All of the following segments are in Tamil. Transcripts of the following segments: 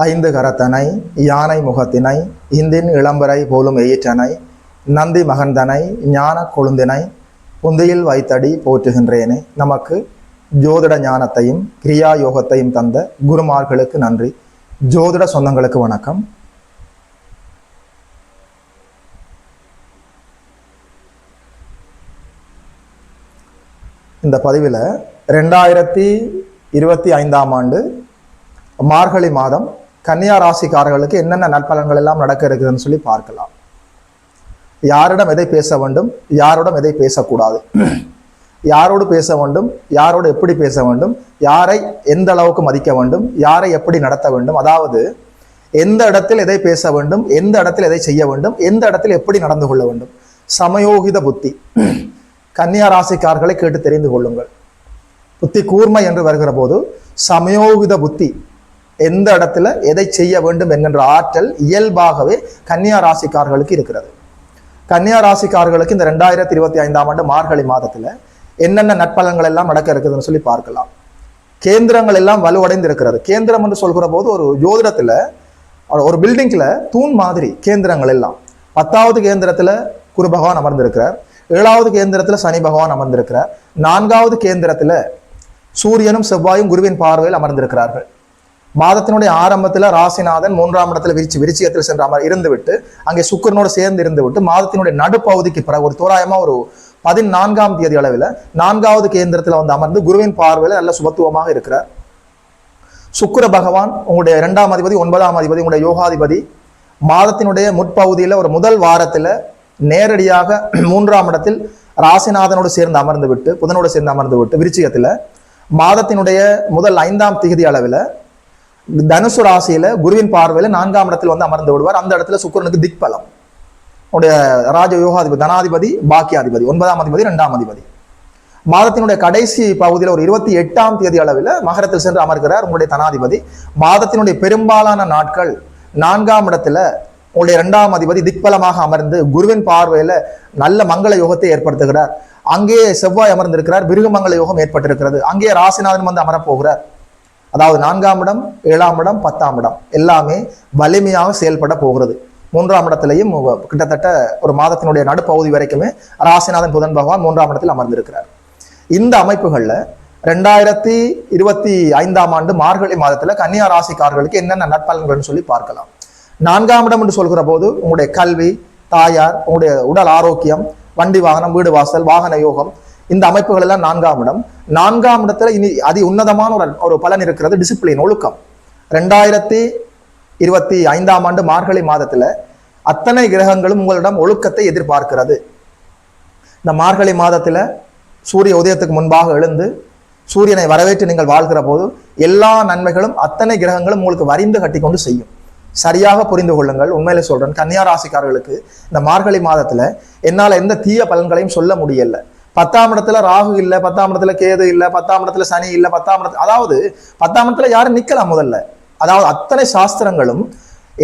ஐந்து கரத்தனை யானை முகத்தினை இந்தின் இளம்பரை போலும் எயிற்றனை நந்தி மகந்தனை ஞான கொழுந்தினை உந்தியில் வைத்தடி போற்றுகின்றேனே. நமக்கு ஜோதிட ஞானத்தையும் கிரியா யோகத்தையும் தந்த குருமார்களுக்கு நன்றி. ஜோதிட சொந்தங்களுக்கு வணக்கம். இந்த பதிவில் 2025ஆம் ஆண்டு மார்கழி மாதம் கன்னியா ராசிக்காரர்களுக்கு என்னென்ன நற்பலன்கள் எல்லாம் நடக்க இருக்குதுன்னு சொல்லி பார்க்கலாம். யாரிடம் எதை பேச வேண்டும், யாரிடம் எதை பேசக்கூடாது, யாரோடு பேச வேண்டும், யாரோடு எப்படி பேச வேண்டும், யாரை எந்த அளவுக்கு மதிக்க வேண்டும், யாரை எப்படி நடத்த வேண்டும், அதாவது எந்த இடத்தில் எதை பேச வேண்டும், எந்த இடத்தில் எதை செய்ய வேண்டும், எந்த இடத்தில் எப்படி நடந்து கொள்ள வேண்டும். சமயோகித புத்தி. கன்னியா ராசிக்காரர்களை கேட்டு தெரிந்து கொள்ளுங்கள். புத்தி கூர்மை என்று வருகிற போது சமயோகித புத்தி, எந்த இடத்துல எதை செய்ய வேண்டும் என்கின்ற ஆற்றல் இயல்பாகவே கன்னியா ராசிக்காரர்களுக்கு இருக்கிறது. கன்னியா ராசிக்காரர்களுக்கு இந்த 2025ஆம் ஆண்டு மார்கழி மாதத்துல என்னென்ன நற்பலன்கள் எல்லாம் நடக்க இருக்குதுன்னு சொல்லி பார்க்கலாம். கேந்திரங்கள் எல்லாம் வலுவடைந்து இருக்கிறது. கேந்திரம் என்று சொல்கிற போது ஒரு ஜோதிடத்துல ஒரு பில்டிங்ல தூண் மாதிரி கேந்திரங்கள் எல்லாம். 10வது கேந்திரத்துல குரு பகவான் அமர்ந்திருக்கிறார், 7வது கேந்திரத்துல சனி பகவான் அமர்ந்திருக்கிறார், 4வது கேந்திரத்துல சூரியனும் செவ்வாயும் குருவின் பார்வையில் அமர்ந்திருக்கிறார்கள். மாதத்தினுடைய ஆரம்பத்துல ராசிநாதன் 3ஆம் இடத்துல விருச்சிகத்தில் சென்ற இருந்துவிட்டு அங்கே சுக்கிரனோடு சேர்ந்து இருந்து விட்டு மாதத்தினுடைய நடுப்பகுதிக்கு பிறகு ஒரு தோராயமா ஒரு 14ஆம் தேதி அளவில் 4வது கேந்திரத்துல வந்து அமர்ந்து குருவின் பார்வையில நல்ல சுபத்துவமாக இருக்கிறார். சுக்கிர பகவான் உங்களுடைய 2ஆம் அதிபதி, 9ஆம் அதிபதி, உங்களுடைய யோகாதிபதி மாதத்தினுடைய முற்பகுதியில ஒரு முதல் வாரத்துல நேரடியாக 3ஆம் இடத்தில் ராசிநாதனோடு சேர்ந்து அமர்ந்து விட்டு புதனோடு சேர்ந்து அமர்ந்து விட்டு விருச்சிகத்துல மாதத்தினுடைய முதல் 5ஆம் திகதி அளவில் தனுசு ராசியில குருவின் பார்வையில 4ஆம் இடத்தில் வந்து அமர்ந்து விடுவார். அந்த இடத்துல சுக்கிரனுக்கு திக்பலம். உடைய ராஜ யோகாதிபதி, தனாதிபதி, பாக்கியாதிபதி, 9ஆம் அதிபதி, 2ஆம் அதிபதி. மாதத்தினுடைய கடைசி பகுதியில் ஒரு 28ஆம் தேதி அளவில் மகரத்தில் சென்று அமர்கிறார் உங்களுடைய தனாதிபதி. மாதத்தினுடைய பெரும்பாலான நாட்கள் 4ஆம் இடத்துல உங்களுடைய 2ஆம் அதிபதி திக்பலமாக அமர்ந்து குருவின் பார்வையில நல்ல மங்கள யோகத்தை ஏற்படுத்துகிறார். அங்கே செவ்வாய் அமர்ந்திருக்கிறார், பிருகுமங்கள யோகம் ஏற்பட்டிருக்கிறது. அங்கே ராசிநாதன் வந்து அமரப்போகிறார். அதாவது 4ஆம் இடம், 7ஆம் இடம், 10ஆம் இடம் எல்லாமே வலிமையாக செயல்பட போகிறது. 3ஆம் இடத்திலையும் கிட்டத்தட்ட ஒரு மாதத்தினுடைய நடுப்பகுதி வரைக்குமே ராசிநாதன் புதன் பகவான் 3ஆம் இடத்தில் அமர்ந்திருக்கிறார். இந்த அமைப்புகள்ல 2025ஆம் ஆண்டு மார்கழி மாதத்துல கன்னியா ராசிக்காரர்களுக்கு என்னென்ன நற்பலன்கள்னு சொல்லி பார்க்கலாம். 4ஆம் இடம் என்று சொல்கிற போது உங்களுடைய கல்வி, தாயார், உங்களுடைய உடல் ஆரோக்கியம், வண்டி வாகனம், வீடு வாசல், வாகன யோகம், இந்த அமைப்புகள் எல்லாம் 4ஆம் இடம். 4ஆம் இடத்துல இனி அதி உன்னதமான ஒரு பலன் இருக்கிறது, டிசிப்ளின், ஒழுக்கம். 2025ஆம் ஆண்டு மார்கழி மாதத்துல அத்தனை கிரகங்களும் உங்களிடம் ஒழுக்கத்தை எதிர்பார்க்கிறது. இந்த மார்கழி மாதத்துல சூரிய உதயத்துக்கு முன்பாக எழுந்து சூரியனை வரவேற்று நீங்கள் வாழ்கிற போது எல்லா நன்மைகளும் அத்தனை கிரகங்களும் உங்களுக்கு வரிந்து கட்டி கொண்டு செய்யும். சரியாக புரிந்து கொள்ளுங்கள். உண்மையில சொல்றேன், கன்னியா ராசிக்காரர்களுக்கு இந்த மார்கழி மாதத்துல என்னால எந்த தீய பலன்களையும் சொல்ல முடியல. 10ஆம் இடத்துல ராகு இல்ல, 10ஆம் இடத்துல கேது இல்ல, 10ஆம் இடத்துல சனி இல்ல, 10ஆம் இடத்துல அதாவது 10ஆம் இடத்துல யாரும் நிக்கலாம் முதல்ல. அதாவது அத்தனை சாஸ்திரங்களும்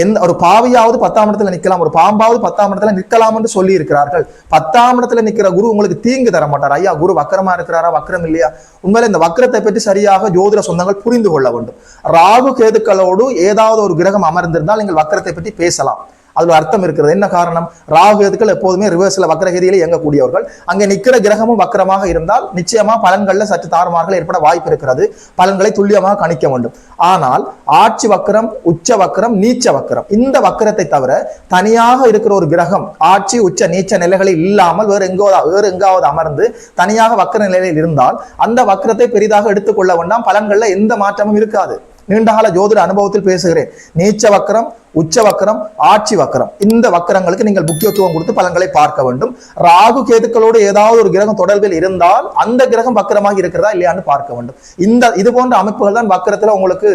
எந்த ஒரு பாவியாவது 10ஆம் இடத்துல நிக்கலாம், ஒரு பாம்பாவது 10ஆம் இடத்துல நிற்கலாம் என்று சொல்லி இருக்கிறார்கள். 10ஆம் இடத்துல நிற்கிற குரு உங்களுக்கு தீங்கு தர மாட்டார். ஐயா குரு வக்கரமா இருக்கிறாரா, வக்கரம் இல்லையா? உண்மையில இந்த வக்கரத்தை பற்றி சரியாக ஜோதிட சொந்தங்கள் புரிந்து கொள்ள வேண்டும். ராகு கேதுக்களோடு ஏதாவது ஒரு கிரகம் அமர்ந்திருந்தால் நீங்கள் வக்கரத்தை பற்றி பேசலாம். அதுல அர்த்தம் இருக்கிறது. என்ன காரணம்? ராகு கேதுக்கள் எப்போதுமே ரிவர்ஸ்ல வக்கரகதியில இயங்கக்கூடியவர்கள். அங்கே நிற்கிற கிரகமும் வக்கரமாக இருந்தால் நிச்சயமா பலன்கள்ல சற்று தாறுமாறுகள் ஏற்பட வாய்ப்பு இருக்கிறது. பலன்களை துல்லியமாக கணிக்க வேண்டும். ஆனால் ஆட்சி வக்கரம், உச்ச வக்கரம், நீச்ச வக்கரம், இந்த வக்கரத்தை தவிர தனியாக இருக்கிற ஒரு கிரகம் ஆட்சி, உச்ச, நீச்ச நிலைகளில் இல்லாமல் வேறு எங்காவது அமர்ந்து தனியாக வக்கர நிலையில் இருந்தால் அந்த வக்கரத்தை பெரிதாக எடுத்துக்கொள்ள வேண்டாம். பலன்கள்ல எந்த மாற்றமும் இருக்காது. நீண்டகால ஜோதிட அனுபவத்தில் பேசுகிறேன். நீச்ச வக்கரம், உச்ச வக்கரம், ஆட்சி வக்கரம், இந்த வக்கரங்களுக்கு நீங்கள் முக்கியத்துவம் கொடுத்து பலன்களை பார்க்க வேண்டும். ராகு கேதுக்களோடு ஏதாவது ஒரு கிரகம் தொடர்பில் இருந்தால் அந்த கிரகம் வக்கரமாக இருக்கிறதா இல்லையான்னு பார்க்க வேண்டும். இது போன்ற அமைப்புகள் தான் வக்கரத்துல உங்களுக்கு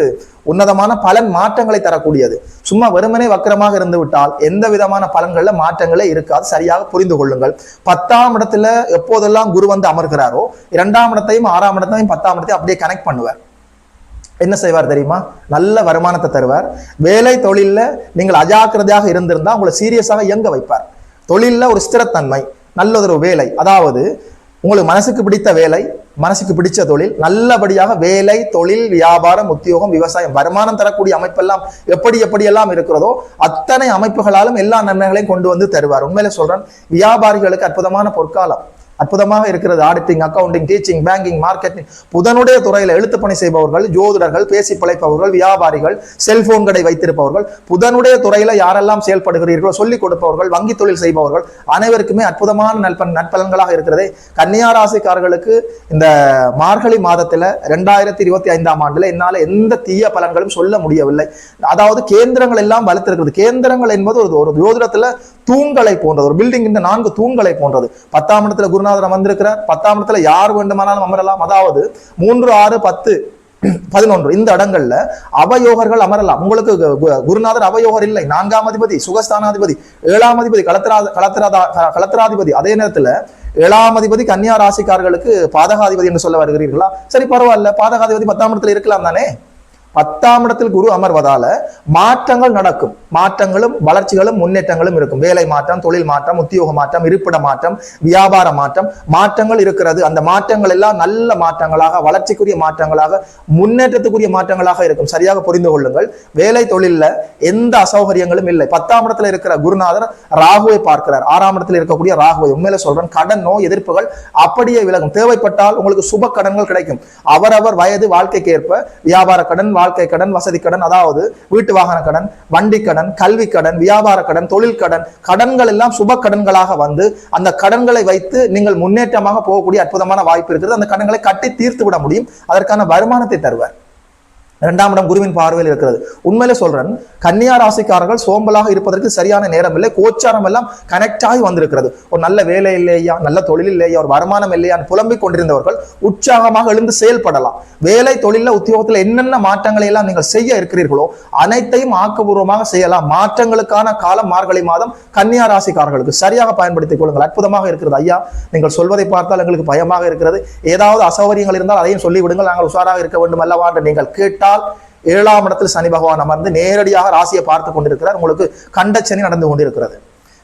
உன்னதமான பலன் மாற்றங்களை தரக்கூடியது. சும்மா வெறுமனே வக்கரமாக இருந்து விட்டால் எந்த விதமான பலன்கள்ல மாற்றங்களே இருக்காது. சரியாக புரிந்து கொள்ளுங்கள். 10ஆம் இடத்துல எப்போதெல்லாம் குரு வந்து அமர்கிறாரோ 2ஆம் இடத்தையும் 6ஆம் இடத்தையும் 10ஆம் இடத்தையும் அப்படியே கனெக்ட் பண்ணுவார். என்ன செய்வார் தெரியுமா? நல்ல வருமானத்தை தருவார். வேலை தொழில்ல நீங்கள் அஜாக்கிரதையாக இருந்திருந்தா உங்களை சீரியஸாக இயங்க வைப்பார். தொழில்ல ஒரு ஸ்திரத்தன்மை, நல்லதொரு வேலை, அதாவது உங்களுக்கு மனசுக்கு பிடித்த வேலை, மனசுக்கு பிடிச்ச தொழில், நல்லபடியாக வேலை, தொழில், வியாபாரம், உத்தியோகம், விவசாயம், வருமானம் தரக்கூடிய அமைப்பெல்லாம் எப்படியெல்லாம் இருக்கிறதோ அத்தனை அமைப்புகளாலும் எல்லா நன்மைகளையும் கொண்டு வந்து தருவார். உண்மையில சொல்றேன், வியாபாரிகளுக்கு அற்புதமான பொற்காலம், அற்புதமாக இருக்கிறது. Auditing, accounting, teaching, banking, marketing, புதனுடைய துறையில எழுத்து பணி செய்பவர்கள், ஜோதிடர்கள், பேசி பிழைப்பவர்கள், வியாபாரிகள், செல்போன் கடை வைத்திருப்பவர்கள், புதனுடைய துறையில யாரெல்லாம் செயல்படுகிறீர்களோ சொல்லிக் கொடுப்பவர்கள், வங்கி தொழில் செய்பவர்கள் அனைவருக்குமே அற்புதமான நற்பலன்களாக இருக்கிறது. கன்னியா ராசிக்காரர்களுக்கு இந்த மார்கழி மாதத்துல 2025ஆம் ஆண்டுல என்னால எந்த தீய பலன்களும் சொல்ல முடியவில்லை. அதாவது கேந்திரங்கள் எல்லாம் வலுத்திருக்கிறது. கேந்திரங்கள் என்பது ஒரு ஜோதிடத்துல தூண்களை போன்றது, ஒரு பில்டிங் இந்த 4 தூண்களை போன்றது. 10ஆம் இடத்துல குருநாதர் அமர்ந்திருக்கிறார். 10ஆம் இடத்துல யார் வேண்டுமானாலும் அமரலாம். அதாவது 3, 6, 10, 11 இந்த இடங்கள்ல அவயோகர்கள் அமரலாம். உங்களுக்கு குருநாதர் அவயோகர் இல்லை. 4ஆம் அதிபதி சுகஸ்தானாதிபதி, 7ஆம் அதிபதி களத்திராதிபதி, அதே நேரத்துல 7ஆம் அதிபதி கன்னியா ராசிக்காரர்களுக்கு பாதகாதிபதி என்று சொல்ல வருகிறீர்களா? சரி, பரவாயில்ல, பாதகாதிபதி 10ஆம் இடத்துல இருக்கலாம் தானே. 10ஆம் இடத்தில் குரு அமர்வதால மாற்றங்கள் நடக்கும். மாற்றங்களும் வளர்ச்சிகளும் முன்னேற்றங்களும் இருக்கும். வேலை மாற்றம், தொழில் மாற்றம், உத்தியோக மாற்றம், இருப்பிட மாற்றம், வியாபார மாற்றம், மாற்றங்கள் இருக்கிறது. அந்த மாற்றங்கள் எல்லாம் நல்ல மாற்றங்களாக, வளர்ச்சிக்குரிய மாற்றங்களாக, முன்னேற்றத்துக்குரிய மாற்றங்களாக இருக்கும். சரியாக புரிந்து கொள்ளுங்கள். வேலை தொழில்ல எந்த அசௌகரியங்களும் இல்லை. 10ஆம் இடத்துல இருக்கிற குருநாதர் ராகுவை பார்க்கிறார். 6ஆம் இடத்துல இருக்கக்கூடிய ராகுவை. உண்மையில சொல்றேன், கடன் நோய் எதிர்ப்புகள் அப்படியே விலகும். தேவைப்பட்டால் உங்களுக்கு சுப கடன்கள் கிடைக்கும். அவரவர் வயது வாழ்க்கைக்கு ஏற்ப வியாபார கடன், வாழ்க்கை கடன், வசதி கடன், அதாவது வீட்டு வாகன கடன், வண்டி கடன், கல்வி கடன், வியாபார கடன், தொழில் கடன், கடன்கள் எல்லாம் சுப கடன்களாக வந்து அந்த கடன்களை வைத்து நீங்கள் முன்னேற்றமாக போகக்கூடிய அற்புதமான வாய்ப்பு இருக்கிறது. அந்த கடன்களை கட்டி தீர்த்து விட முடியும். அதற்கான வருமானத்தை தருவார். 2ஆம் இடம் குருவின் பார்வையில் இருக்கிறது. உண்மையிலே சொல்றேன், கன்னியா ராசிக்காரர்கள் சோம்பலாக இருப்பதற்கு சரியான நேரம் இல்லை. கோச்சாரம் எல்லாம் கனெக்ட் ஆகி வந்திருக்கிறது. ஒரு நல்ல வேலை இல்லையா, நல்ல தொழில் இல்லையா, ஒரு வருமானம் இல்லையா புலம்பிக் கொண்டிருந்தவர்கள் உற்சாகமாக எழுந்து செயல்படலாம். வேலை தொழில உத்தியோகத்தில் என்னென்ன மாற்றங்களை எல்லாம் நீங்கள் செய்ய இருக்கிறீர்களோ அனைத்தையும் ஆக்கப்பூர்வமாக செய்யலாம். மாற்றங்களுக்கான காலம் மார்கழி மாதம் கன்னியா ராசிக்காரர்களுக்கு சரியாக பயன்படுத்திக் கொள்ளுங்கள். அற்புதமாக இருக்கிறது. ஐயா, நீங்கள் சொல்வதை பார்த்தால் எங்களுக்கு பயமாக இருக்கிறது. ஏதாவது அசௌகரியங்கள் இருந்தால் அதையும் சொல்லிவிடுங்கள், நாங்கள் உஷாராக இருக்க வேண்டும் அல்லவா என்று நீங்கள் கேட்டால் 7ஆம் இடத்தில் சனி பகவான் அமர்ந்து நேரடியாக ராசியை பார்த்து கொண்டிருக்கிறார். உங்களுக்கு கண்ட சனி நடந்து கொண்டிருக்கிறது.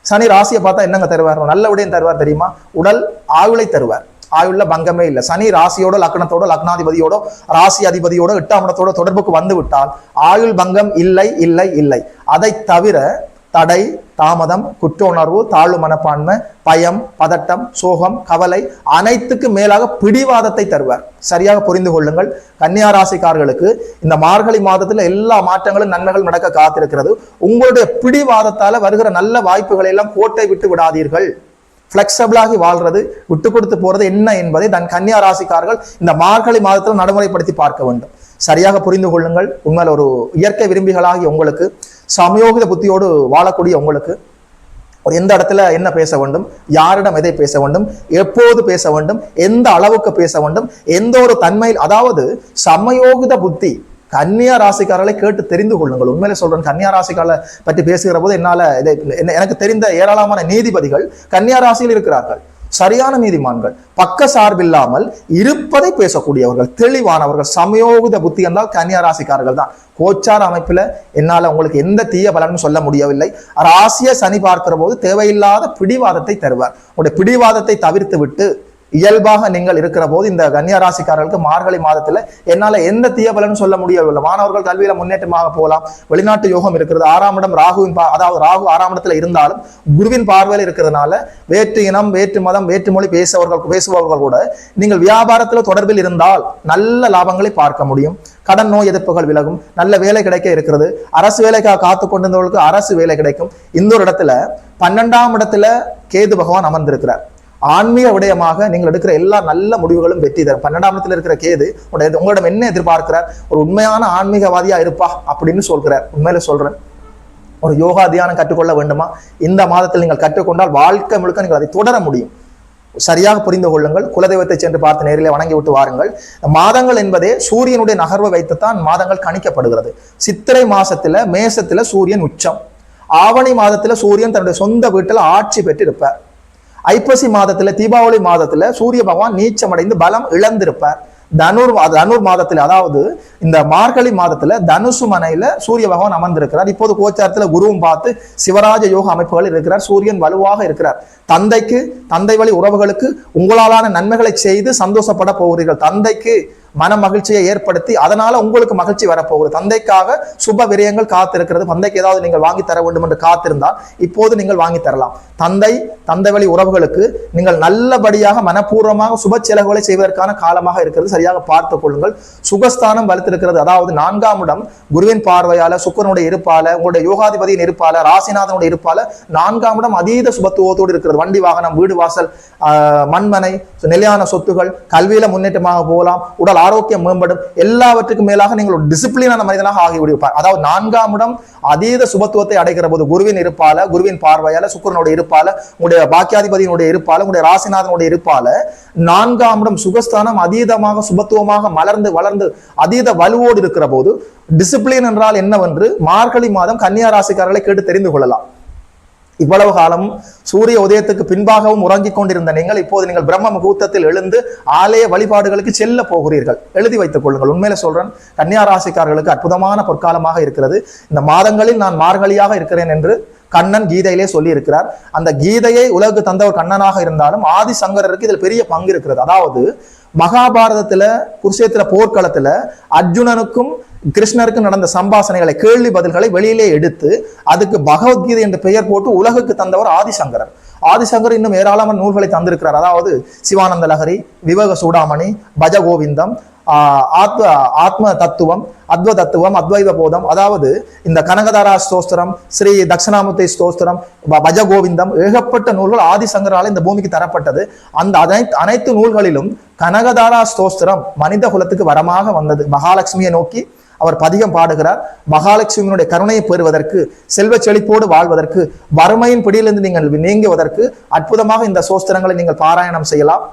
சனி ராசியை பார்த்தா என்னங்க தருவார்? நல்ல விடயம் தருவார். தெரியுமா? உடல் ஆயுளை தருவார். ஆயுள்ல பங்கமே இல்லை. சனி ராசியோட, லக்னத்தோட, லக்னாதிபதியோட, ராசி அதிபதியோட 8ஆம் இடத்தோட தொடர்புக்கு வந்து விட்டால் ஆயுள் பங்கம் இல்லை இல்லை இல்லை. அதை தவிர தடை, தாமதம், குற்ற உணர்வு, தாழ்வு மனப்பான்மை, பயம், பதட்டம், சோகம், கவலை அனைத்துக்கு மேலாக பிடிவாதத்தை தருவார். சரியாக புரிந்து கொள்ளுங்கள். கன்னியா ராசிக்காரர்களுக்கு இந்த மார்கழி மாதத்துல எல்லா மாற்றங்களும் நன்மைகள் நடக்க காத்திருக்கிறது. உங்களுடைய பிடிவாதத்தால வருகிற நல்ல வாய்ப்புகளை எல்லாம் கோட்டை விட்டு விடாதீர்கள். பிளெக்சிபிளாகி வாழ்றது, விட்டு கொடுத்து போறது என்ன என்பதை தன் கன்னியா ராசிக்காரர்கள் இந்த மார்கழி மாதத்தில் நடைமுறைப்படுத்தி பார்க்க வேண்டும். சரியாக புரிந்து கொள்ளுங்கள். உண்மையில் ஒரு இயற்கை விரும்பிகளாகி உங்களுக்கு, சமயோகித புத்தியோடு வாழக்கூடிய உங்களுக்கு, ஒரு எந்த இடத்துல என்ன பேச வேண்டும், யாரிடம் எதை பேச வேண்டும், எப்போது பேச வேண்டும், எந்த அளவுக்கு பேச வேண்டும், எந்த ஒரு தன்மையில், அதாவது சமயோகித புத்தி கன்னியா ராசிக்காரர்களை கேட்டு தெரிந்து கொள்ளுங்கள். உண்மையிலே சொல்றேன், கன்னியா ராசிக்காரரை பற்றி பேசுகிற போது எனக்கு தெரிந்த ஏராளமான நீதிபதிகள் கன்னியா ராசியில் இருக்கிறார்கள். சரியான நீதிமான்கள், பக்க சார்பில்லாமல் இருப்பதை பேசக்கூடியவர்கள், தெளிவானவர்கள். சமயோகித புத்தி என்றால் கன்னியா ராசிக்காரர்கள் தான். கோச்சார அமைப்புல என்னால உங்களுக்கு எந்த தீய பலனும் சொல்ல முடியவில்லை. ராசியை சனி பார்க்கிற போது தேவையில்லாத பிடிவாதத்தை தருவார். உங்களுடைய பிடிவாதத்தை தவிர்த்து விட்டு இயல்பாக நீங்கள் இருக்கிற போது இந்த கன்னியா ராசிக்காரர்களுக்கு மார்கழி மாதத்துல என்னால எந்த தீய பலனும் சொல்ல முடியவில்லை. மாணவர்கள் கல்வியில முன்னேற்றமாக போகலாம். வெளிநாட்டு யோகம் இருக்கிறது. 6ஆம் இடம் ராகுவின் அதாவது ராகு 6ஆம் இடத்துல இருந்தாலும் குருவின் பார்வையில் இருக்கிறதுனால வேற்று இனம், வேற்று மதம், வேற்று மொழி பேசுபவர்கள் கூட நீங்கள் வியாபாரத்துல தொடர்பில் இருந்தால் நல்ல லாபங்களை பார்க்க முடியும். கடன் நோய் எதிர்ப்புகள் விலகும். நல்ல வேலை கிடைக்க இருக்கிறது. அரசு வேலைக்காக காத்து கொண்டிருந்தவர்களுக்கு அரசு வேலை கிடைக்கும். இந்த ஒரு இடத்துல 12ஆம் இடத்துல கேது பகவான் அமர்ந்திருக்கிறார். ஆன்மீக விடயமாக நீங்கள் எடுக்கிற எல்லா நல்ல முடிவுகளும் வெற்றி தரும். 12ஆம் இடத்துல இருக்கிற கேது உங்களிடம் என்ன எதிர்பார்க்கிறார்? ஒரு உண்மையான ஆன்மீகவாதியா இருப்பா அப்படின்னு சொல்கிறார். உண்மையில சொல்றேன், ஒரு யோகா தியானம் கற்றுக்கொள்ள வேண்டுமா? இந்த மாதத்தில் நீங்கள் கற்றுக்கொண்டால் வாழ்க்கை முழுக்க நீங்கள் அதை தொடர முடியும். சரியாக புரிந்து கொள்ளுங்கள். குலதெய்வத்தை சென்று பார்த்து நேரிலே வணங்கி விட்டு வாருங்கள். மாதங்கள் என்பதே சூரியனுடைய நகர்வை வைத்துத்தான் மாதங்கள் கணிக்கப்படுகிறது. சித்திரை மாசத்துல மேசத்துல சூரியன் உச்சம். ஆவணி மாதத்துல சூரியன் தன்னுடைய சொந்த வீட்டில் ஆட்சி பெற்று இருப்பார். ஐப்பசி மாதத்துல, தீபாவளி மாதத்துல சூரிய பகவான் நீச்சமடைந்து பலம் இழந்திருப்பார். தனுர் மாதத்துல, அதாவது இந்த மார்கழி மாதத்துல தனுசு மனையில சூரிய பகவான் அமர்ந்திருக்கிறார். இப்போது கோச்சாரத்துல குருவும் பார்த்து சிவராஜ யோக அமைப்புகள் இருக்கிறார். சூரியன் வலுவாக இருக்கிறார். தந்தை வழி உறவுகளுக்கு உங்களாலான நன்மைகளை செய்து சந்தோஷப்பட போகிறீர்கள். தந்தைக்கு மன மகிழ்ச்சியை ஏற்படுத்தி அதனால உங்களுக்கு மகிழ்ச்சி வரப்போகுது. தந்தைக்காக சுப விரயங்கள் காத்திருக்கிறது. தந்தைக்கு ஏதாவது நீங்கள் வாங்கி தர வேண்டும் என்று காத்திருந்தால் இப்போது நீங்கள் வாங்கி தரலாம். தந்தை வழி உறவுகளுக்கு நீங்கள் நல்லபடியாக மனப்பூர்வமாக சுப செலவுகளை செய்வதற்கான காலமாக இருக்கிறது. சரியாக பார்த்துக் கொள்ளுங்கள். சுகஸ்தானம் வலுத்திருக்கிறது. அதாவது 4ஆம் இடம் குருவின் பார்வையால, சுக்கிரனுடைய இருப்பால, உங்களுடைய யோகாதிபதியின் இருப்பால, ராசிநாதனுடைய இருப்பால 4ஆம் இடம் அதீத சுபத்துவத்தோடு இருக்கிறது. வண்டி வாகனம், வீடு வாசல், மண்மனை, நிலையான சொத்துகள், கல்வியில முன்னேற்றமாக போகலாம், உடல் ஆரோக்கியம் மேம்படும். எல்லாவற்றுக்கும் மேலாக நீங்கள் ஒரு டிசிப்ளினான மனிதனாக ஆகிவிடுவார். அதாவது 4ஆம் இடம் அதீத சுபத்துவத்தை அடைகிற போது குருவின் இருப்பால, குருவின் பார்வையால, சுக்கிரனுடைய இருப்பால, உங்களுடைய பாக்கியாதிபதியினுடைய இருப்பால, உங்களுடைய ராசிநாதனுடைய இருப்பால 4ஆம் இடம் சுகஸ்தானம் அதீதமாக சுபத்துவமாக மலர்ந்து வளர்ந்து அதீத வலுவோடு இருக்கிற போது டிசிப்ளின் என்றால் என்னவென்று மார்கழி மாதம் கன்னியா ராசிக்காரர்களை கேட்டு தெரிந்து கொள்ளலாம். இவ்வளவு காலம் சூரிய உதயத்துக்கு பின்பாகவும் உறங்கிக் கொண்டிருந்த நீங்கள் இப்போது நீங்கள் பிரம்ம முகூர்த்தத்தில் எழுந்து ஆலய வழிபாடுகளுக்கு செல்ல போகிறீர்கள். எழுதி வைத்துக் கொள்ளுங்கள். உண்மையில சொல்றேன், கன்னியா ராசிக்காரர்களுக்கு அற்புதமான பொற்காலமாக இருக்கிறது. இந்த மாதங்களில் நான் மார்கழியாக இருக்கிறேன் என்று கண்ணன் கீதையிலே சொல்லி இருக்கிறார். அந்த கீதையை உலகுக்கு தந்தவர் கண்ணனாக இருந்தாலும் ஆதி சங்கரருக்கு இதில் பெரிய பங்கு இருக்கிறது. அதாவது மகாபாரதத்துல குருஷேத்திர போர்க்களத்துல அர்ஜுனனுக்கும் கிருஷ்ணருக்கும் நடந்த சம்பாசனைகளை, கேள்வி பதில்களை வெளியிலே எடுத்து அதுக்கு பகவத்கீதை என்ற பெயர் போட்டு உலகுக்கு தந்தவர் ஆதிசங்கரர். ஆதிசங்கர் இன்னும் ஏராளமான நூல்களை தந்திருக்கிறார். அதாவது சிவானந்த லஹரி, விவேக சூடாமணி, பஜகோவிந்தம், ஆத்ம தத்துவம், அத்வ தத்துவம், அத்வைத போதம், அதாவது இந்த கனகதாரா ஸ்தோஸ்திரம், ஸ்ரீ தட்சிணாமூர்த்தி ஸ்தோஸ்திரம், பஜகோவிந்தம், ஏகப்பட்ட நூல்கள் ஆதிசங்கரால் இந்த பூமிக்கு தரப்பட்டது. அந்த அனைத்து நூல்களிலும் கனகதாரா ஸ்தோஸ்திரம் மனித குலத்துக்கு வரமாக வந்தது. மகாலட்சுமியை நோக்கி அவர் பதிகம் பாடுகிறார். மகாலட்சுமியினுடைய கருணையை பெறுவதற்கு, செல்வ செழிப்போடு வாழ்வதற்கு, வறுமையின் பிடியிலிருந்து நீங்கள் நீங்குவதற்கு அற்புதமாக இந்த சோஸ்திரங்களை நீங்கள் பாராயணம் செய்யலாம்.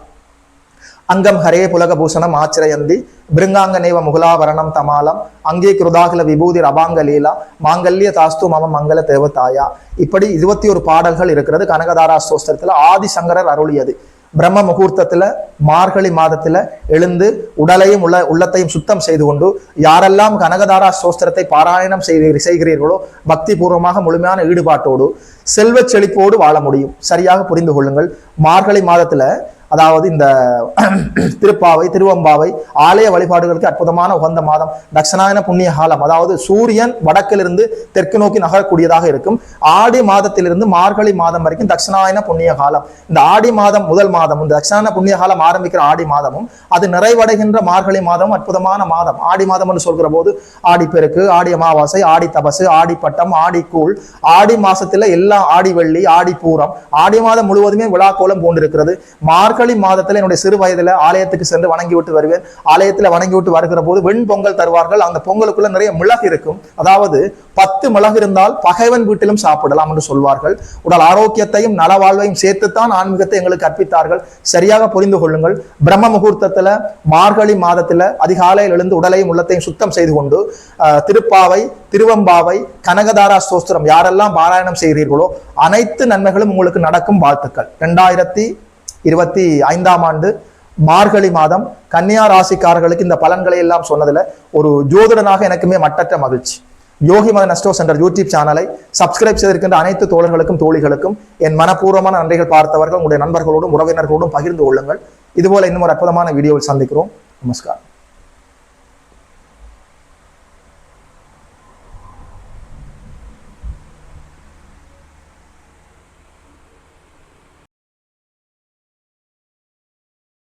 அங்கம் ஹரே புலகபூஷணம் ஆச்சிரயந்தி பிருங்காங்க நேவ முகுலாவரணம் தமாலம் அங்கே கிருதாகில விபூதி அபாங்க லீலா மாங்கல்ய தாஸ்து மம மங்கள தேவதாயா. இப்படி 21 பாடல்கள் இருக்கிறது கனகதாரா ஸ்தோஸ்திரத்துல. ஆதிசங்கரர் அருளியது. பிரம்ம முகூர்த்தத்துல மார்கழி மாதத்துல எழுந்து உடலையும் உள்ளத்தையும் சுத்தம் செய்து கொண்டு யாரெல்லாம் கனகதாரா ஸ்தோஸ்திரத்தை பாராயணம் செய்கிறீர்களோ பக்தி பூர்வமாக முழுமையான ஈடுபாட்டோடு செல்வ செழிப்போடு வாழ முடியும். சரியாக புரிந்து கொள்ளுங்கள். மார்கழி மாதத்துல, அதாவது இந்த திருப்பாவை, திருவம்பாவை ஆலய வழிபாடுகளுக்கு அற்புதமான உகந்த மாதம். தட்சிணாயன புண்ணிய காலம், அதாவது சூரியன் வடக்கிலிருந்து தெற்கு நோக்கி நகரக்கூடியதாக இருக்கும். ஆடி மாதத்திலிருந்து மார்கழி மாதம் வரைக்கும் தட்சிணாயன புண்ணிய காலம். இந்த ஆடி மாதம் முதல் மாதம், இந்த தட்சிணாயன புண்ணிய காலம் ஆரம்பிக்கிற ஆடி மாதமும் அது நிறைவடைகின்ற மார்கழி மாதமும் அற்புதமான மாதம். ஆடி மாதம் என்று சொல்கிற போது ஆடி பெருக்கு, ஆடி அமாவாசை, ஆடி தபசு, ஆடி பட்டம், ஆடி கூழ், ஆடி மாசத்துல எல்லா ஆடி வெள்ளி, ஆடி பூரம், ஆடி மாதம் முழுவதுமே விழா கோலம் போன்றிருக்கிறது. மார்கழி மாதத்துல என்னுடைய சிறு வயதுல ஆலயத்துக்கு சென்று வணங்கி விட்டு வருவேன். ஆலயத்துல வணங்கி விட்டு வருகிற போது வெண் பொங்கல் தருவார்கள். அந்த பொங்கலுக்குள்ள நிறைய மிளகு இருக்கும். அதாவது 10 மிளகு இருந்தால் பகைவன் வீட்டிலும் சாப்பிடலாம் என்று சொல்வார்கள். உடல் ஆரோக்கியத்தையும் நலவாழ்வையும் சேர்த்துத்தான் ஆன்மீகத்தை எங்களுக்கு கற்பித்தார்கள். சரியாக புரிந்து கொள்ளுங்கள். பிரம்ம முகூர்த்தத்துல மார்கழி மாதத்துல அதிகாலையில் எழுந்து உடலையும் உள்ளத்தையும் சுத்தம் செய்து கொண்டு திருப்பாவை, திருவம்பாவை, கனகதாரா ஸ்தோஸ்திரம் யாரெல்லாம் பாராயணம் செய்கிறீர்களோ அனைத்து நன்மைகளும் உங்களுக்கு நடக்கும். வாழ்த்துக்கள். 2025ஆம் ஆண்டு மார்கழி மாதம் கன்னியா ராசிக்காரர்களுக்கு இந்த பலன்களை எல்லாம் சொன்னதுல ஒரு ஜோதிடனாக எனக்குமே மட்டற்ற மகிழ்ச்சி. யோகி மதன் அஸ்ட்ரோ சென்டர் யூடியூப் சேனலை சப்ஸ்கிரைப் செய்திருக்கின்ற அனைத்து தோழர்களுக்கும் தோழிகளுக்கும் என் மனப்பூர்வமான நன்றிகள். பார்த்தவர்கள் உங்களுடைய நண்பர்களோடும் உறவினர்களோடும் பகிர்ந்து கொள்ளுங்கள். இதுபோல இன்னும் ஒரு அற்புதமான வீடியோவில் சந்திக்கிறோம். நமஸ்காரம்.